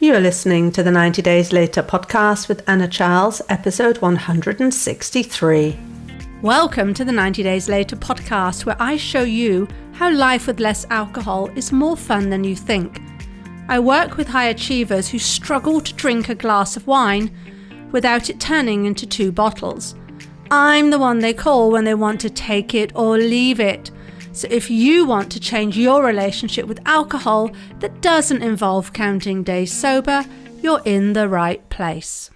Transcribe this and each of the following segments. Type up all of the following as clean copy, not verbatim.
You are listening to the 90 Days Later podcast with Anna Charles, episode 163. Welcome to the 90 Days Later podcast, where I show you how life with less alcohol is more fun than you think. I work with high achievers who struggle to drink a glass of wine without it turning into 2 bottles. I'm the one they call when they want to take it or leave it. So if you want to change your relationship with alcohol that doesn't involve counting days sober, you're in the right place.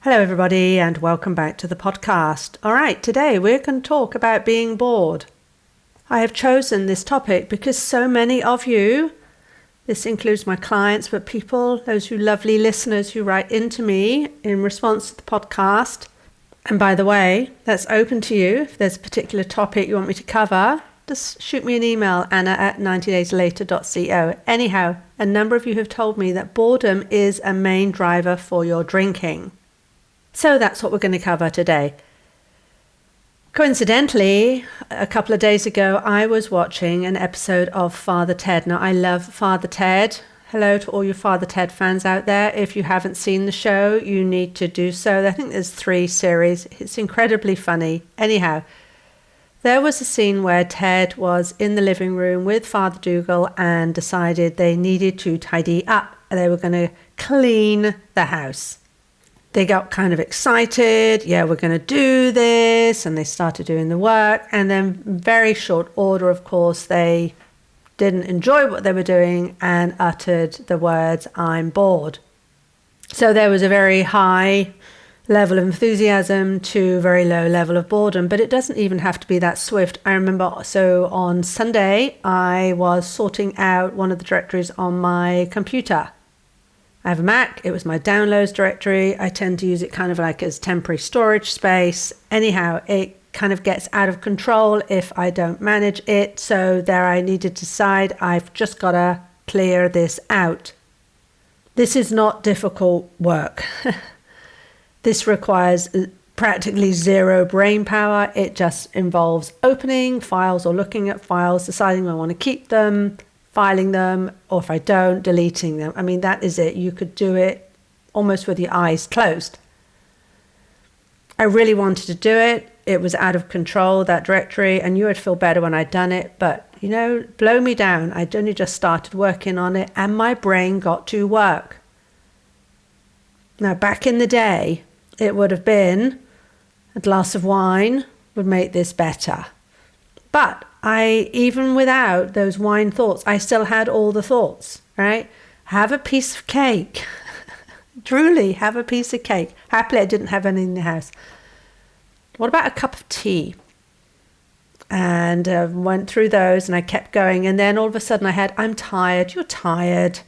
Hello everybody and welcome back to the podcast. All right, today we're going to talk about being bored. I have chosen this topic because so many of you, this includes my clients, but people, those who lovely listeners who write into me in response to the podcast. And by the way, that's open to you. If there's a particular topic you want me to cover, just shoot me an email, anna@90dayslater.co. Anyhow, a number of you have told me that boredom is a main driver for your drinking. So that's what we're going to cover today. Coincidentally, a couple of days ago, I was watching an episode of Father Ted. Now, I love Father Ted. Hello to all you Father Ted fans out there. If you haven't seen the show, you need to do so. I think there's 3 series. It's incredibly funny. Anyhow, there was a scene where Ted was in the living room with Father Dougal and decided they needed to tidy up. They were going to clean the house. They got kind of excited. Yeah, we're going to do this. And they started doing the work. And then very short order, of course, they didn't enjoy what they were doing and uttered the words, "I'm bored." So there was a very high level of enthusiasm to very low level of boredom, but it doesn't even have to be that swift. I remember, so on Sunday, I was sorting out one of the directories on my computer. I have a Mac. It was my downloads directory. I tend to use it kind of like as temporary storage space. Anyhow, it kind of gets out of control if I don't manage it. So there I needed to decide I've just got to clear this out. This is not difficult work. This requires practically zero brain power. It just involves opening files or looking at files, deciding I want to keep them, filing them, or if I don't, deleting them. I mean, that is it. You could do it almost with your eyes closed. I really wanted to do it. It was out of control, that directory. I knew I'd feel better when I'd done it, but, blow me down. I'd only just started working on it and my brain got to work. Now, back in the day, it would have been a glass of wine would make this better. But even without those wine thoughts, I still had all the thoughts, right? Have a piece of cake. Truly, have a piece of cake. Happily, I didn't have any in the house. What about a cup of tea? And went through those and I kept going. And then all of a sudden I had, I'm tired. You're tired.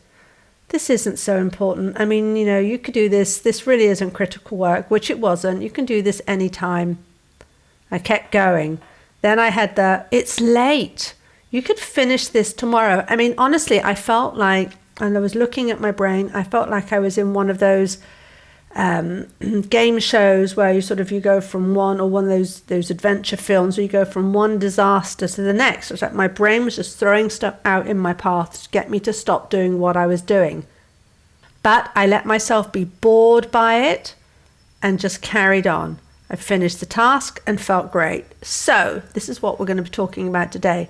This isn't so important. I mean, you could do this. This really isn't critical work, which it wasn't. You can do this anytime. I kept going. Then I had it's late. You could finish this tomorrow. I mean, honestly, I felt like, and I was looking at my brain, I felt like I was in one of those game shows where you go from one of those adventure films where you go from one disaster to the next. It was like my brain was just throwing stuff out in my path to get me to stop doing what I was doing. But I let myself be bored by it and just carried on. I finished the task and felt great. So this is what we're going to be talking about today.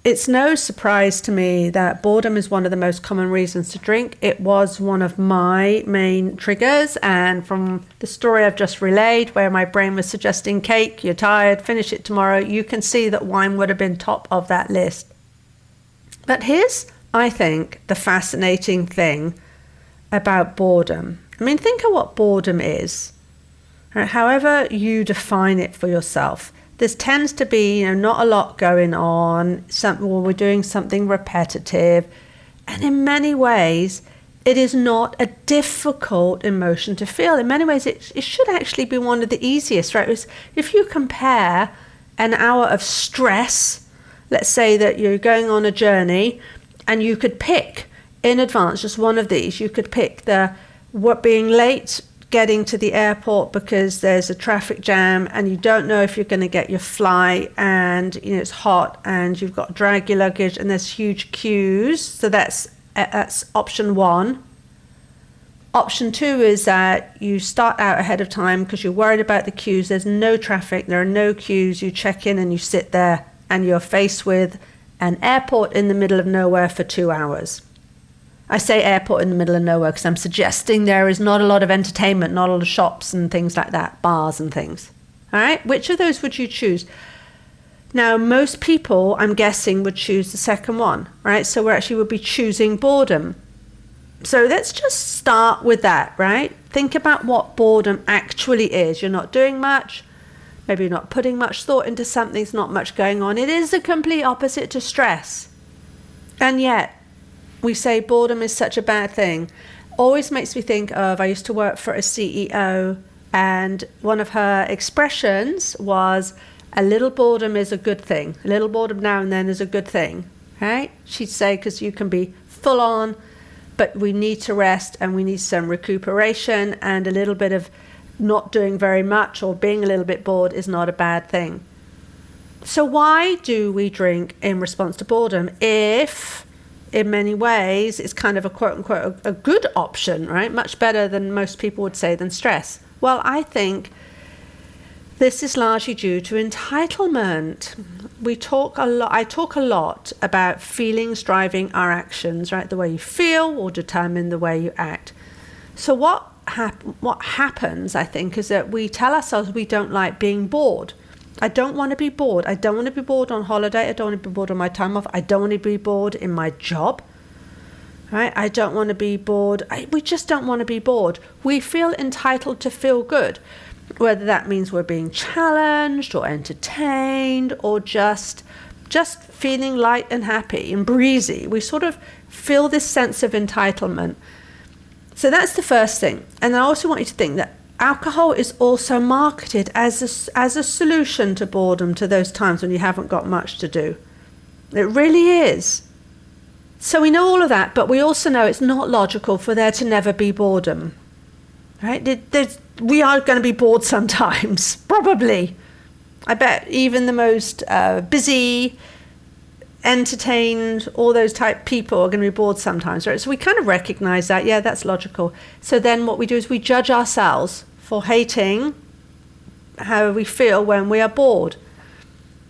It's no surprise to me that boredom is one of the most common reasons to drink. It was one of my main triggers, and from the story I've just relayed where my brain was suggesting cake, you're tired, finish it tomorrow, you can see that wine would have been top of that list. But here's, I think, the fascinating thing about boredom. I mean, think of what boredom is. However you define it for yourself. There tends to be, not a lot going on. We're doing something repetitive. And in many ways, it is not a difficult emotion to feel. In many ways, it should actually be one of the easiest, right? If you compare an hour of stress, let's say that you're going on a journey and you could pick in advance just one of these. You could pick being late getting to the airport because there's a traffic jam and you don't know if you're going to get your flight, and it's hot and you've got to drag your luggage and there's huge queues. So that's option one. Option 2 is that you start out ahead of time because you're worried about the queues. There's no traffic, there are no queues. You check in and you sit there and you're faced with an airport in the middle of nowhere for 2 hours. I say airport in the middle of nowhere because I'm suggesting there is not a lot of entertainment, not a lot of shops and things like that, bars and things. All right, which of those would you choose? Now, most people, I'm guessing, would choose the second one, right? So we actually would be choosing boredom. So let's just start with that, right? Think about what boredom actually is. You're not doing much. Maybe you're not putting much thought into something. There's not much going on. It is the complete opposite to stress. And yet, we say boredom is such a bad thing. Always makes me think of, I used to work for a CEO, and one of her expressions was, a little boredom is a good thing. A little boredom now and then is a good thing, right? She'd say, because you can be full on, but we need to rest and we need some recuperation, and a little bit of not doing very much or being a little bit bored is not a bad thing. So why do we drink in response to boredom if, in many ways, it's kind of a quote-unquote a good option, right? Much better than most people would say than stress. Well, I think this is largely due to entitlement. I talk a lot about feelings driving our actions, right? The way you feel will determine the way you act. So what happens, I think, is that we tell ourselves we don't like being bored. I don't want to be bored. I don't want to be bored on holiday. I don't want to be bored on my time off. I don't want to be bored in my job. Right? I don't want to be bored. We just don't want to be bored. We feel entitled to feel good, whether that means we're being challenged or entertained or just feeling light and happy and breezy. We sort of feel this sense of entitlement. So that's the first thing. And I also want you to think that alcohol is also marketed as a solution to boredom, to those times when you haven't got much to do. It really is. So we know all of that, but we also know it's not logical for there to never be boredom. Right? We are going to be bored sometimes, probably. I bet even the most busy, entertained, all those type people are going to be bored sometimes, right? So we kind of recognize that, yeah, that's logical. So then what we do is we judge ourselves for hating how we feel when we are bored,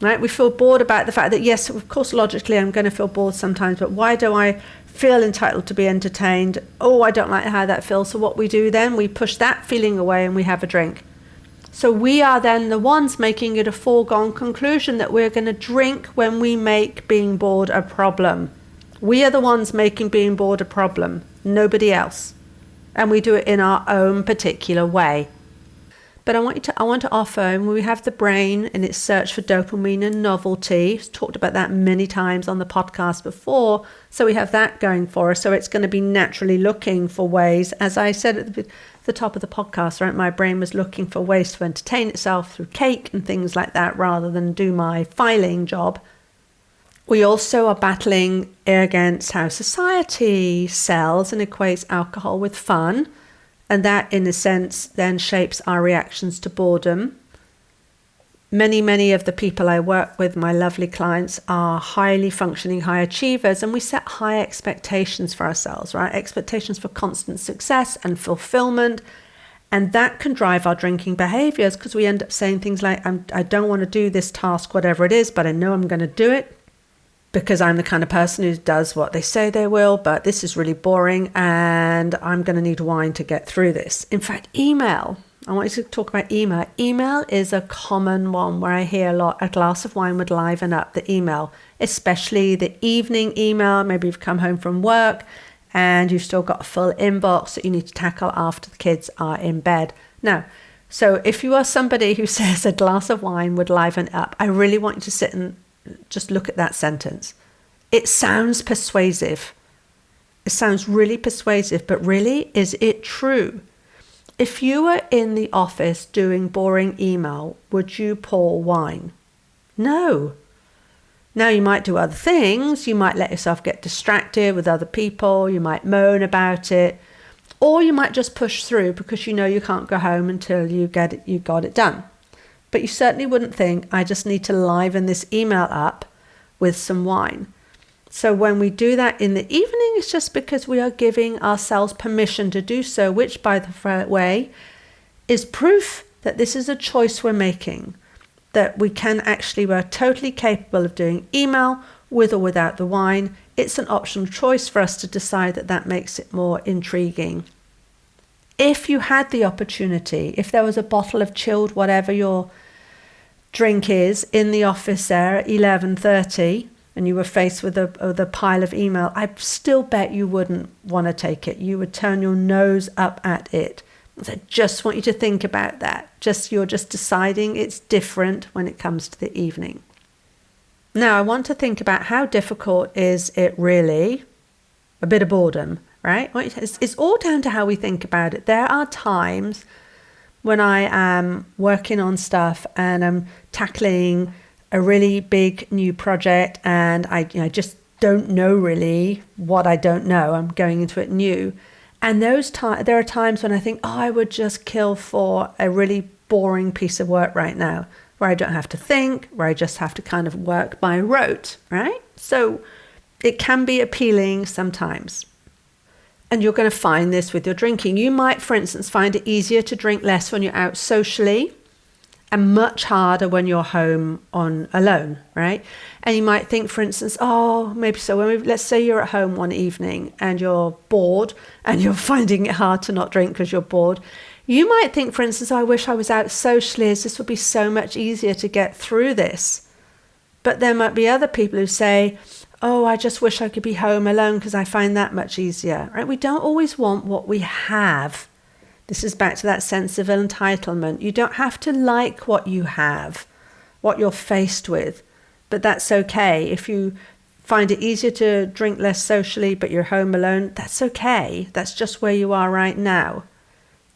right? We feel bored about the fact that, yes, of course, logically, I'm going to feel bored sometimes, but why do I feel entitled to be entertained? Oh, I don't like how that feels. So what we do then, we push that feeling away and we have a drink. So we are then the ones making it a foregone conclusion that we're going to drink when we make being bored a problem. We are the ones making being bored a problem, nobody else. And we do it in our own particular way. But I want to offer, and we have the brain in its search for dopamine and novelty. I've talked about that many times on the podcast before. So we have that going for us. So it's going to be naturally looking for ways, as I said at the top of the podcast, right? My brain was looking for ways to entertain itself through cake and things like that rather than do my filing job. We also are battling against how society sells and equates alcohol with fun. And that, in a sense, then shapes our reactions to boredom. Many of the people I work with, my lovely clients, are highly functioning high achievers, and we set high expectations for ourselves, right? Expectations for constant success and fulfillment. And that can drive our drinking behaviors because we end up saying things like, I don't want to do this task, whatever it is, but I know I'm going to do it because I'm the kind of person who does what they say they will, but this is really boring and I'm going to need wine to get through this. In fact, email. I want you to talk about email. Email is a common one where I hear a lot. A glass of wine would liven up the email, especially the evening email. Maybe you've come home from work and you've still got a full inbox that you need to tackle after the kids are in bed. Now, so if you are somebody who says a glass of wine would liven up, I really want you to sit and just look at that sentence. It sounds persuasive. It sounds really persuasive, but really, is it true? If you were in the office doing boring email, would you pour wine? No. Now, you might do other things. You might let yourself get distracted with other people. You might moan about it. Or you might just push through because you know you can't go home until you got it done. But you certainly wouldn't think, I just need to liven this email up with some wine. So when we do that in the evening, it's just because we are giving ourselves permission to do so, which, by the way, is proof that this is a choice we're making, that we're totally capable of doing email with or without the wine. It's an optional choice for us to decide that makes it more intriguing. If you had the opportunity, if there was a bottle of chilled whatever your drink is in the office there at 11:30 and you were faced with a pile of email, I still bet you wouldn't want to take it. You would turn your nose up at it. So I just want you to think about that. You're just deciding it's different when it comes to the evening. Now I want to think about how difficult is it really? A bit of boredom, right? It's all down to how we think about it. There are times when I am working on stuff and I'm tackling a really big new project and I just don't know really what I don't know. I'm going into it new. And there are times when I think, I would just kill for a really boring piece of work right now, where I don't have to think, where I just have to kind of work by rote, right? So it can be appealing sometimes. And you're going to find this with your drinking. You might, for instance, find it easier to drink less when you're out socially and much harder when you're home alone, right? And you might think, for instance, let's say you're at home one evening and you're bored and you're finding it hard to not drink because you're bored. You might think, for instance, I wish I was out socially, as this would be so much easier to get through this. But there might be other people who say, I just wish I could be home alone because I find that much easier, right? We don't always want what we have. This is back to that sense of entitlement. You don't have to like what you have, what you're faced with, but that's okay. If you find it easier to drink less socially, but you're home alone, that's okay. That's just where you are right now.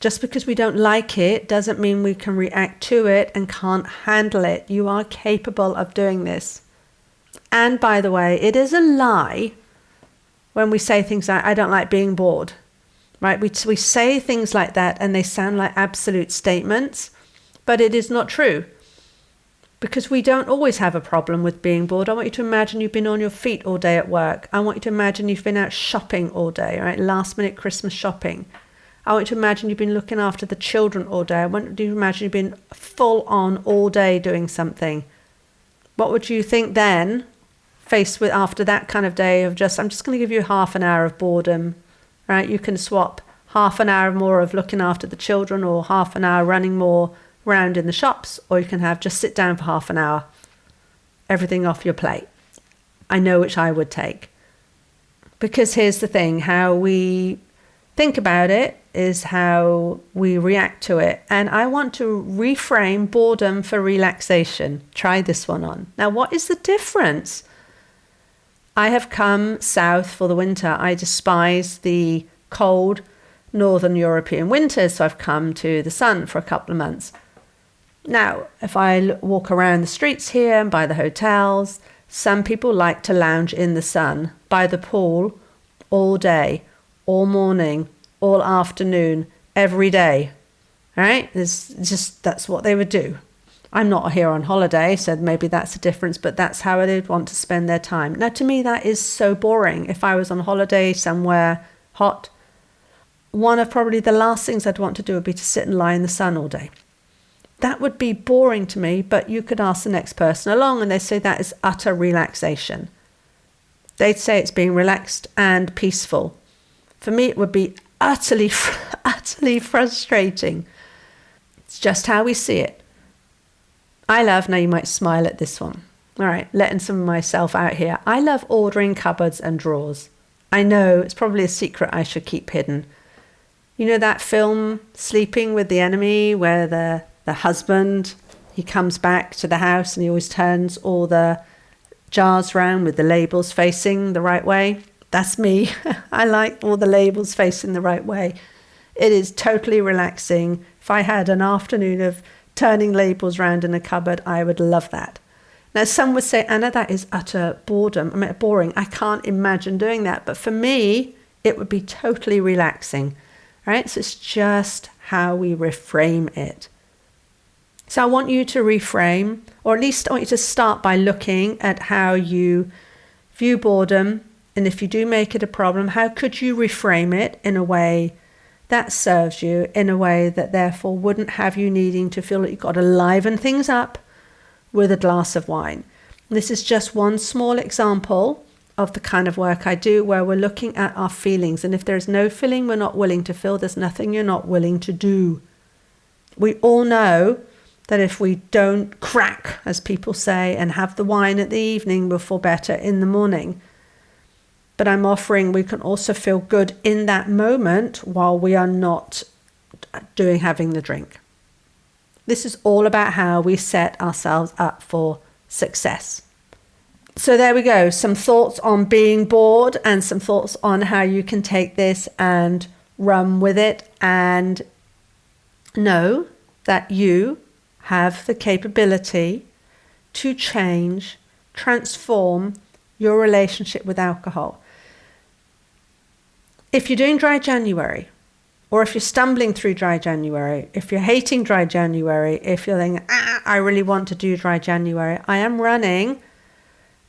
Just because we don't like it doesn't mean we can react to it and can't handle it. You are capable of doing this. And by the way, it is a lie when we say things like, I don't like being bored. Right? We say things like that and they sound like absolute statements, but it is not true, because we don't always have a problem with being bored. I want you to imagine you've been on your feet all day at work. I want you to imagine you've been out shopping all day, right? Last minute Christmas shopping. I want you to imagine you've been looking after the children all day. I want you to imagine you've been full on all day doing something. What would you think then, faced with after that kind of day of I'm just going to give you half an hour of boredom. Right, you can swap half an hour more of looking after the children or half an hour running more around in the shops, or you can have just sit down for half an hour, everything off your plate. I know which I would take. Because here's the thing, how we think about it is how we react to it. And I want to reframe boredom for relaxation. Try this one on. Now, what is the difference? I have come south for the winter. I despise the cold northern European winters, so I've come to the sun for a couple of months. Now, if I walk around the streets here and by the hotels, some people like to lounge in the sun, by the pool, all day, all morning, all afternoon, every day. All right? That's what they would do. I'm not here on holiday, so maybe that's a difference, but that's how they'd want to spend their time. Now, to me, that is so boring. If I was on holiday somewhere hot, one of probably the last things I'd want to do would be to sit and lie in the sun all day. That would be boring to me, but you could ask the next person along and they say that is utter relaxation. They'd say it's being relaxed and peaceful. For me, it would be utterly frustrating. It's just how we see it. now you might smile at this one. All right, letting some of myself out here. I love ordering cupboards and drawers. I know, it's probably a secret I should keep hidden. You know that film, Sleeping with the Enemy, where the husband, he comes back to the house and he always turns all the jars round with the labels facing the right way? That's me. I like all the labels facing the right way. It is totally relaxing. If I had an afternoon of turning labels round in a cupboard, I would love that. Now, some would say, Anna, that is utter boredom. I mean, boring. I can't imagine doing that. But for me, it would be totally relaxing, right? So it's just how we reframe it. So I want you to reframe, or at least I want you to start by looking at how you view boredom, and if you do make it a problem, how could you reframe it in a way that serves you, in a way that therefore wouldn't have you needing to feel that you've got to liven things up with a glass of wine. This is just one small example of the kind of work I do, where we're looking at our feelings. And if there's no feeling we're not willing to feel, there's nothing you're not willing to do. We all know that if we don't crack, as people say, and have the wine at the evening, we'll feel better in the morning. But I'm offering we can also feel good in that moment while we are not having the drink. This is all about how we set ourselves up for success. So there we go. Some thoughts on being bored and some thoughts on how you can take this and run with it and know that you have the capability to change, transform your relationship with alcohol. If you're doing dry January, or if you're stumbling through dry January, if you're hating dry January, if you're thinking, I really want to do dry January, I am running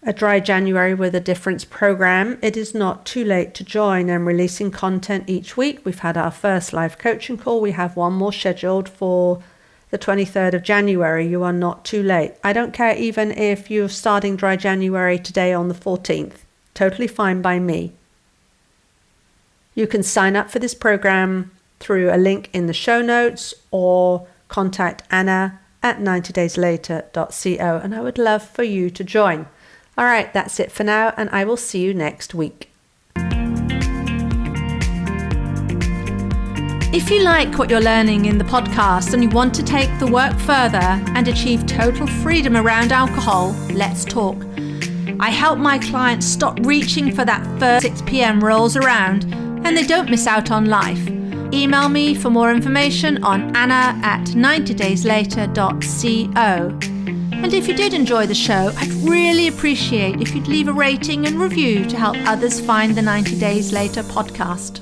a dry January with a difference program. It is not too late to join. I'm releasing content each week. We've had our first live coaching call. We have one more scheduled for the 23rd of January. You are not too late. I don't care even if you're starting dry January today on the 14th. Totally fine by me. You can sign up for this program through a link in the show notes or contact Anna at 90dayslater.co, and I would love for you to join. All right, that's it for now, and I will see you next week. If you like what you're learning in the podcast and you want to take the work further and achieve total freedom around alcohol, let's talk. I help my clients stop reaching for that first 6 p.m. rolls around and they don't miss out on life. Email me for more information on anna@90dayslater.co. And if you did enjoy the show, I'd really appreciate if you'd leave a rating and review to help others find the 90 Days Later podcast.